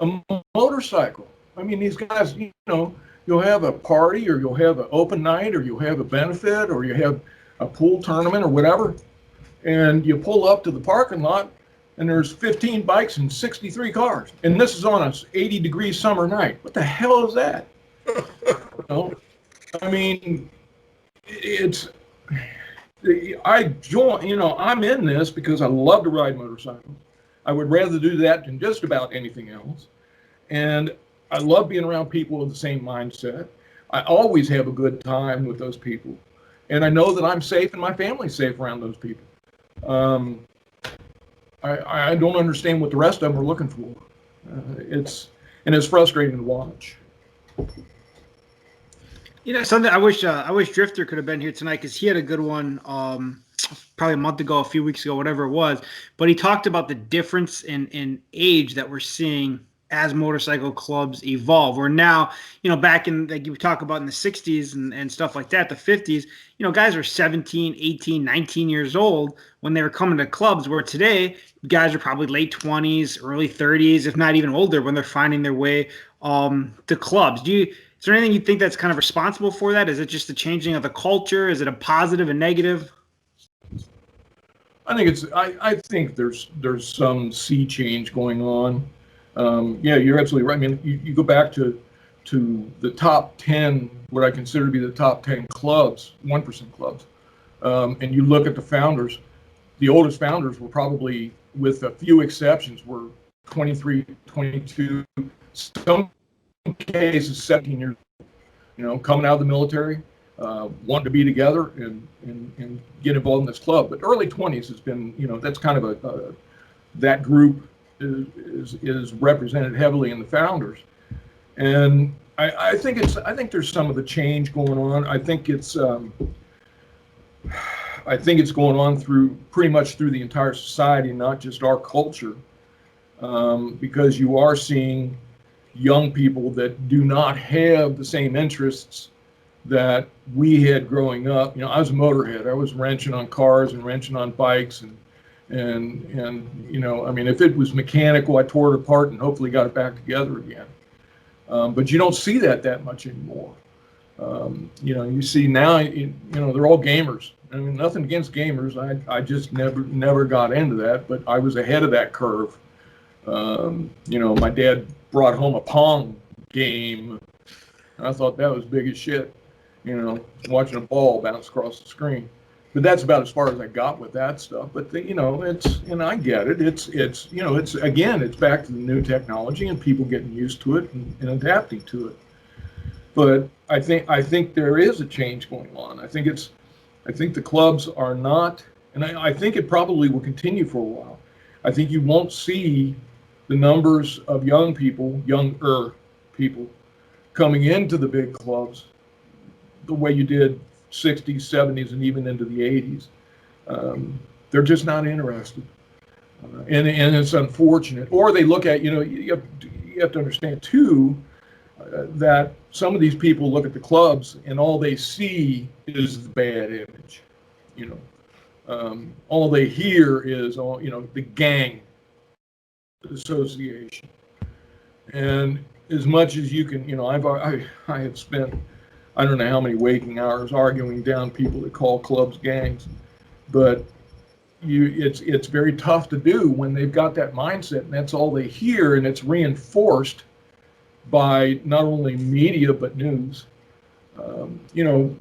a motorcycle. I mean, these guys, you'll have a party, or you'll have an open night, or you'll have a benefit, or you have a pool tournament or whatever, and you pull up to the parking lot and there's 15 bikes and 63 cars, and this is on a 80-degree summer night. What the hell is that? I mean, I'm in this because I love to ride motorcycles. I would rather do that than just about anything else. And I love being around people with the same mindset. I always have a good time with those people. And I know that I'm safe and my family's safe around those people. I don't understand what the rest of them are looking for. It's frustrating to watch. Something I wish Drifter could have been here tonight, because he had a good one probably a month ago, a few weeks ago, whatever it was. But he talked about the difference in age that we're seeing as motorcycle clubs evolve. Where now, back in, like you talk about in the 60s and stuff like that, the 50s, guys were 17, 18, 19 years old when they were coming to clubs, where today guys are probably late 20s, early 30s, if not even older, when they're finding their way to clubs. Is there anything you think that's kind of responsible for that? Is it just the changing of the culture? Is it a positive and negative? I think there's some sea change going on. You're absolutely right. I mean, you go back to the top 10, what I consider to be the top 10 clubs, 1% clubs, and you look at the founders. The oldest founders were probably, with a few exceptions, were 23, 22, some cases 17 years old, coming out of the military, wanting to be together and get involved in this club. But early 20s has been, that's kind of that group is represented heavily in the founders. And I think there's some of the change going on. I think it's I think it's going on through pretty much through the entire society, not just our culture, because you are seeing young people that do not have the same interests that we had growing up. You know, I was a motorhead. I was wrenching on cars and wrenching on bikes, and you know, I mean, if it was mechanical, I tore it apart and hopefully got it back together again. But you don't see that much anymore. You know, you see now, you know, they're all gamers. I mean, nothing against gamers. I just never got into that, but I was ahead of that curve. You know, my dad brought home a Pong game. I thought that was big as shit. You know, watching a ball bounce across the screen. But that's about as far as I got with that stuff. But you know, and I get it. It's you know, it's again, it's back to the new technology and people getting used to it and adapting to it. But I think there is a change going on. I think the clubs are not, and I think it probably will continue for a while. I think you won't see the numbers of younger people coming into the big clubs the way you did 60s, 70s, and even into the 80s. They're just not interested. And it's unfortunate. Or they look at, you know, you have to understand too, that some of these people look at the clubs and all they see is the bad image. You know, all they hear is, you know, the gang association. And as much as you can, you know, I have spent I don't know how many waking hours arguing down people that call clubs gangs, but it's very tough to do when they've got that mindset and that's all they hear, and it's reinforced by not only media but news. You know,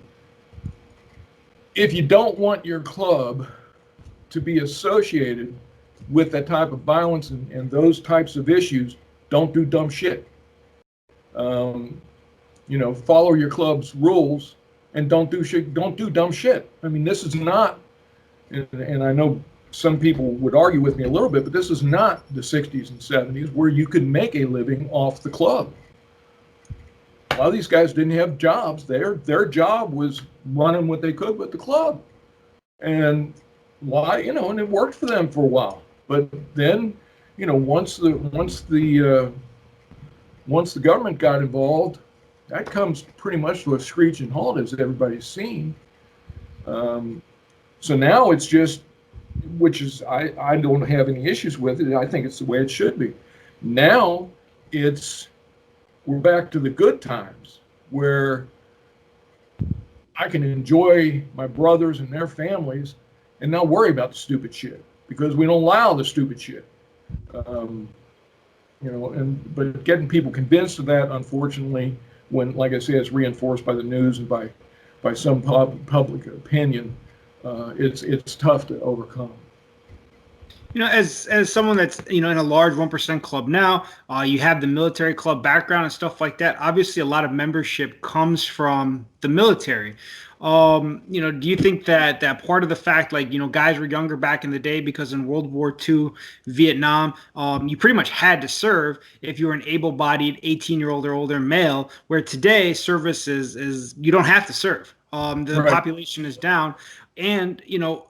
if you don't want your club to be associated with that type of violence and those types of issues, don't do dumb shit. You know, follow your club's rules and don't do dumb shit. I mean, this is not, and I know some people would argue with me a little bit, but this is not the 60s and 70s where you could make a living off the club. A lot of these guys didn't have jobs. Their job was running what they could with the club. And why, you know, and it worked for them for a while. But then, you know, once the government got involved, that comes pretty much to a screeching halt, as everybody's seen. So now it's just, which is, I don't have any issues with it. I think it's the way it should be. Now we're back to the good times where I can enjoy my brothers and their families and not worry about the stupid shit, because we don't allow the stupid shit. You know, but getting people convinced of that, unfortunately, when, like I say, it's reinforced by the news and by some public opinion, it's tough to overcome. You know, as someone that's, you know, in a large 1% club now, you have the military club background and stuff like that. Obviously, a lot of membership comes from the military. You know, do you think that part of the fact, like, you know, guys were younger back in the day because in World War II, Vietnam, you pretty much had to serve if you were an able-bodied 18-year-old or older male, where today service is you don't have to serve. The Right. population is down. And, you know,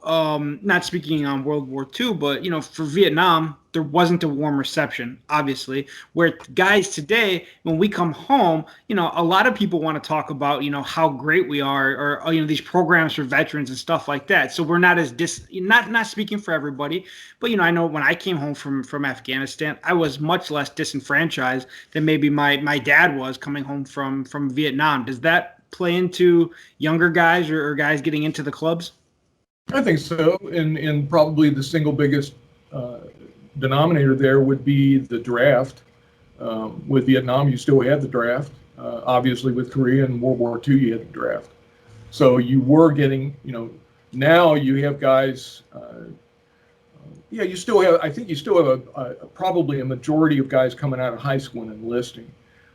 not speaking on World War II, but, you know, for Vietnam, there wasn't a warm reception, obviously, where guys today, when we come home, you know, a lot of people want to talk about, you know, how great we are, or you know, these programs for veterans and stuff like that. So we're not as not speaking for everybody, but, you know, I know when I came home from Afghanistan, I was much less disenfranchised than maybe my dad was coming home from Vietnam. Does that play into younger guys or guys getting into the clubs? I think so, and probably the single biggest denominator there would be the draft. With Vietnam, you still had the draft. Obviously, with Korea and World War II, you had the draft. So you were getting, you know, now you have guys. Yeah, you still have. I think you still have probably a majority of guys coming out of high school and enlisting,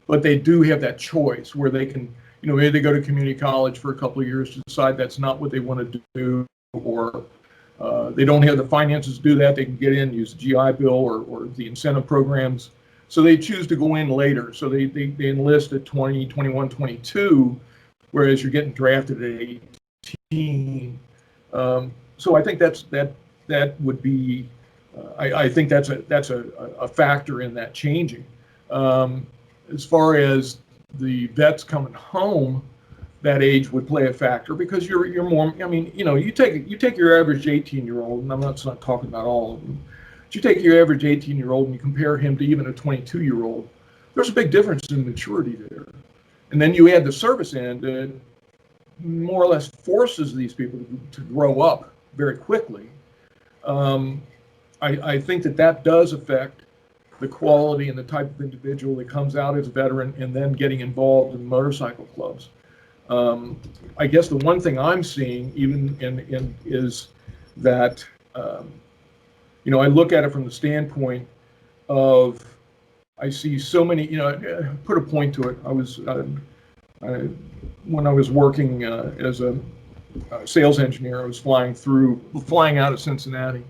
but they do have that choice where they can, you know, maybe they go to community college for a couple of years to decide that's not what they want to do, or they don't have the finances to do that. They can get in, use the GI Bill or the incentive programs. So they choose to go in later. So they enlist at 20, 21, 22, whereas you're getting drafted at 18. So I think that would be, I think that's a factor in that changing. As far as the vets coming home, that age would play a factor because you're more. I mean, you take your average 18-year-old, and I'm not talking about all of them. But you take your average 18-year-old and you compare him to even a 22-year-old. There's a big difference in maturity there. And then you add the service end, that more or less forces these people to grow up very quickly. I think that does affect the quality and the type of individual that comes out as a veteran and then getting involved in motorcycle clubs. I guess the one thing I'm seeing even is that, I look at it from the standpoint of, I see so many, put a point to it. When I was working as a sales engineer, I was flying out of Cincinnati.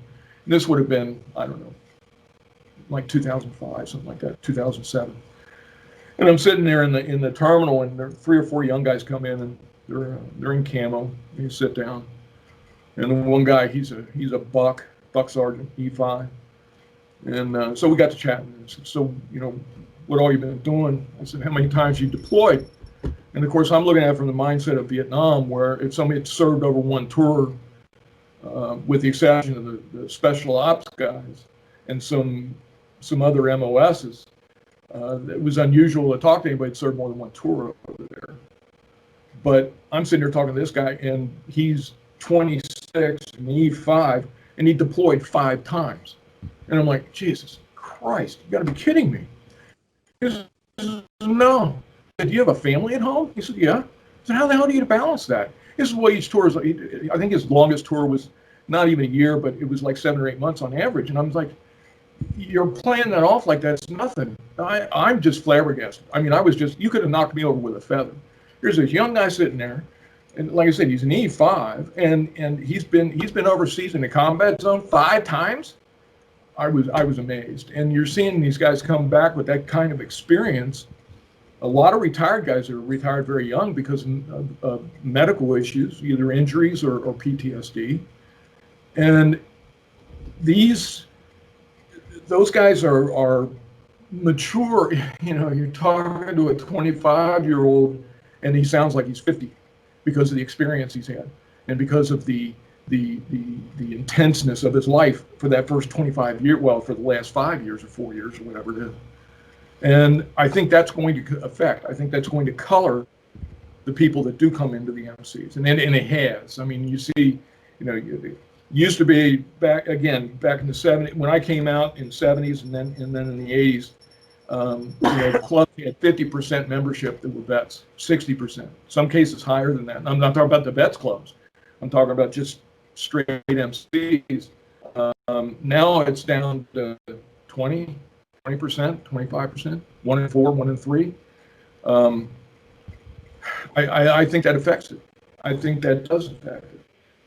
And this would have been, I don't know, like 2005, something like that, 2007. And I'm sitting there in the terminal, and there are 3 or 4 young guys come in, and they're in camo. And you sit down, and the one guy, he's a buck sergeant, E5, and so we got to chatting. And said, so what all you been doing? I said, how many times you deployed? And of course, I'm looking at it from the mindset of Vietnam, where if somebody had served over one tour, with the exception of the special ops guys and some other MOSs, it was unusual to talk to anybody that served more than one tour over there. But I'm sitting there talking to this guy, and he's 26 and E5, and he deployed 5 times. And I'm like, Jesus Christ, you got to be kidding me. He says, no. I said, do you have a family at home? He said, yeah. I said, how the hell do you balance that? This is what each tour is. I think his longest tour was not even a year, but it was like 7 or 8 months on average. And I was like, you're playing that off like that's nothing. I'm just flabbergasted. I mean, you could have knocked me over with a feather. Here's this young guy sitting there, and like I said, he's an E5, and he's been overseas in the combat zone 5 times. I was amazed. And you're seeing these guys come back with that kind of experience. A lot of retired guys are retired very young because of medical issues, either injuries or PTSD. And those guys are mature. You're talking to a 25-year-old, and he sounds like he's 50 because of the experience he's had and because of the intenseness of his life for that first 25 years, well, for the last 5 years or 4 years or whatever it is. And I think that's going to affect. I think that's going to color the people that do come into the MCs, and it has. I mean, you see, it used to be back in the 70s when I came out in the 70s, and then in the 80s. The club had 50% membership that were vets, 60%. Some cases higher than that. And I'm not talking about the vets clubs. I'm talking about just straight MCs. Now it's down to 20%, 25%, 1 in 4, 1 in 3. I think that affects it. I think that does affect it.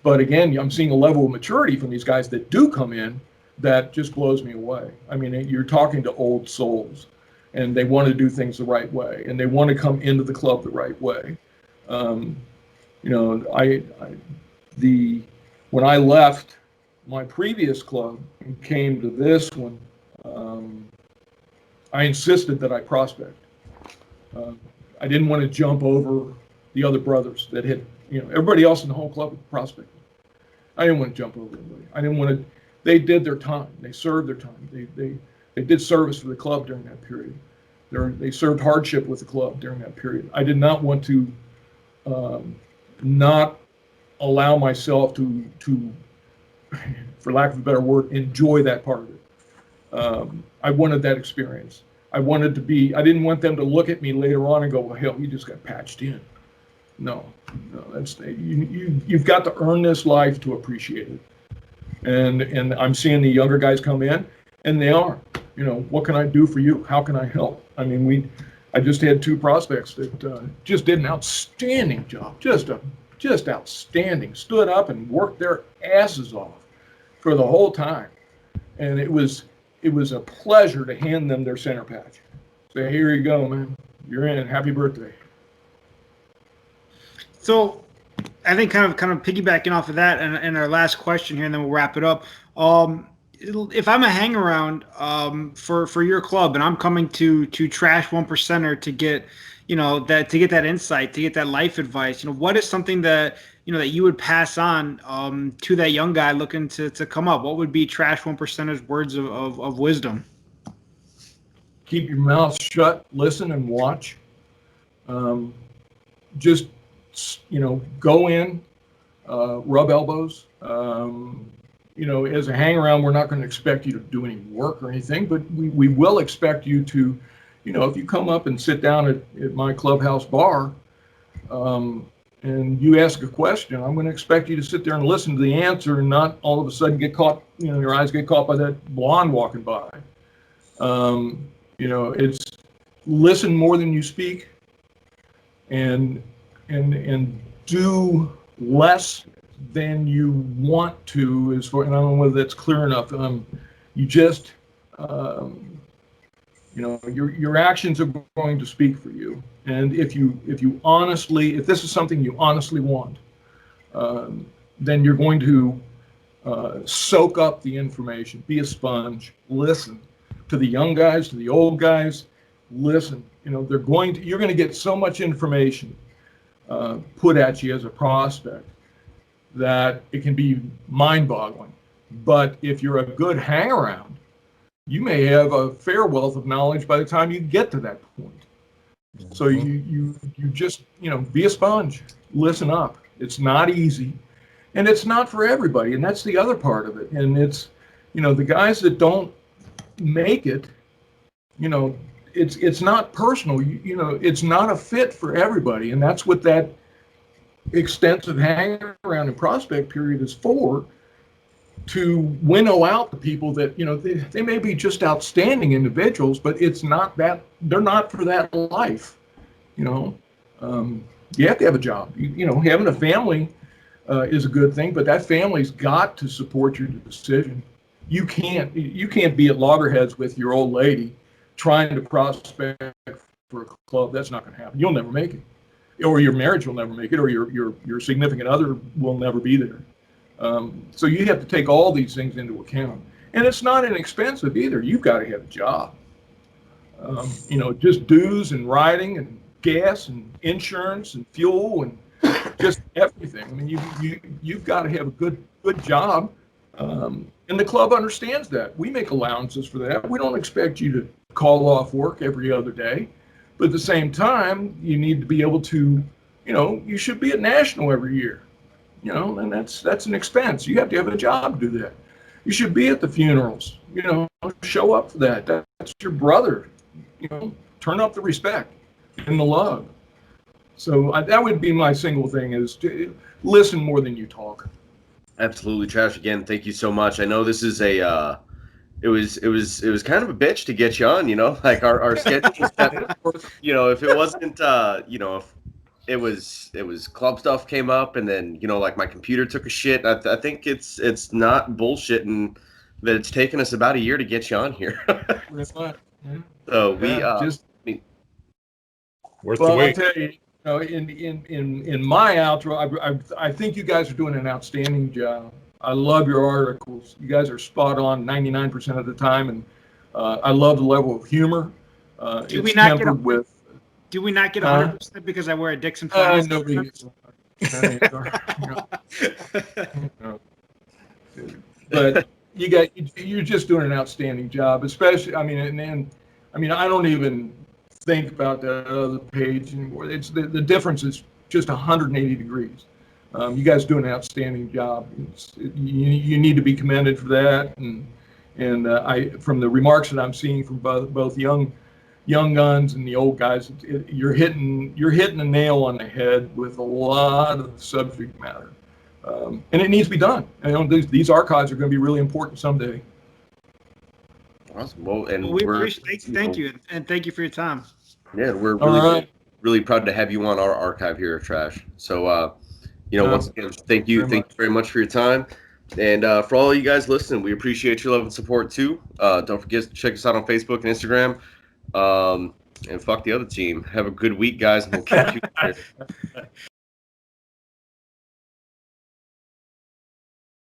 But again, I'm seeing a level of maturity from these guys that do come in that just blows me away. I mean, you're talking to old souls, and they want to do things the right way, and they want to come into the club the right way. When I left my previous club and came to this one, I insisted that I prospect. I didn't want to jump over the other brothers that had, everybody else in the whole club was prospecting. I didn't want to jump over anybody. I didn't want to. They did their time. They served their time. They did service for the club during that period. They served hardship with the club during that period. I did not want to not allow myself to, for lack of a better word, enjoy that part of it. I wanted that experience. I didn't want them to look at me later on and go, well, hell, you just got patched in. No, you've got to earn this life to appreciate it. And I'm seeing the younger guys come in, and they are, what can I do for you? How can I help? I mean, I just had 2 prospects that just did an outstanding job, just outstanding, stood up and worked their asses off for the whole time. And it was a pleasure to hand them their center patch. Say, here you go, man. You're in. Happy birthday. So I think kind of piggybacking off of that, and our last question here, and then we'll wrap it up. If I'm a hang around for your club, and I'm coming to trash one percenter to get, to get that insight, to get that life advice, what is something that that you would pass on to that young guy looking to come up? What would be trash one percenter's words of wisdom? Keep your mouth shut, listen and watch. Just, go in, rub elbows. As a hang around, we're not going to expect you to do any work or anything, but we will expect you to, if you come up and sit down at my clubhouse bar, and you ask a question, I'm going to expect you to sit there and listen to the answer and not all of a sudden get caught, your eyes get caught by that blonde walking by. It's listen more than you speak, and do less than you want to, and I don't know whether that's clear enough. You just, your actions are going to speak for you. And if this is something you honestly want, then you're going to soak up the information, be a sponge, listen to the young guys, to the old guys, listen. You're going to get so much information put at you as a prospect that it can be mind-boggling. But if you're a good hang-around, you may have a fair wealth of knowledge by the time you get to that point. So you just, be a sponge, listen up. It's not easy, and it's not for everybody, and that's the other part of it. And it's, the guys that don't make it, it's not personal. It's not a fit for everybody, and that's what that extensive hang around and prospect period is for, to winnow out the people that they may be just outstanding individuals, but it's not that they're not for that life. You have to have a job. Having a family is a good thing, but that family's got to support your decision. You can't be at loggerheads with your old lady trying to prospect for a club. That's not going to happen. You'll never make it, or your marriage will never make it, or your significant other will never be there. So you have to take all these things into account, and it's not inexpensive either. You've got to have a job. Just dues and riding and gas and insurance and fuel and just everything. I mean, you've got to have a good job, and the club understands that. We make allowances for that. We don't expect you to call off work every other day, but at the same time, you need to be able to, you should be at national every year. And that's an expense. You have to have a job to do that. You should be at the funerals. Show up for that. That's your brother. Turn up the respect and the love. So that would be my single thing: is to listen more than you talk. Absolutely, Trash. Again, thank you so much. I know this is it was kind of a bitch to get you on. Like our schedule was set. If it wasn't, if it was club stuff came up, and then like my computer took a shit. I think it's not bullshitting that it's taken us about a year to get you on here. So worth the wait. I'll tell you, in my outro, I think you guys are doing an outstanding job. I love your articles. You guys are spot on 99% of the time, and I love the level of humor. Do we not get 100% because I wear a Dixon flag? But you're just doing an outstanding job, especially. I mean, I don't even think about that other page anymore. It's the difference is just 180 degrees. You guys do an outstanding job. You need to be commended for that. And I, from the remarks that I'm seeing from both young guns and the old guys, you're hitting the nail on the head with a lot of subject matter, and it needs to be done. These archives are going to be really important someday. Awesome. Well, and we appreciate. Thank you, and thank you for your time. Yeah, we're really proud to have you on our archive here at Trash. So, once again, thank you very much for your time, and for all you guys listening, we appreciate your love and support too. Don't forget to check us out on Facebook and Instagram. And fuck the other team. Have a good week, guys, and we'll catch you later.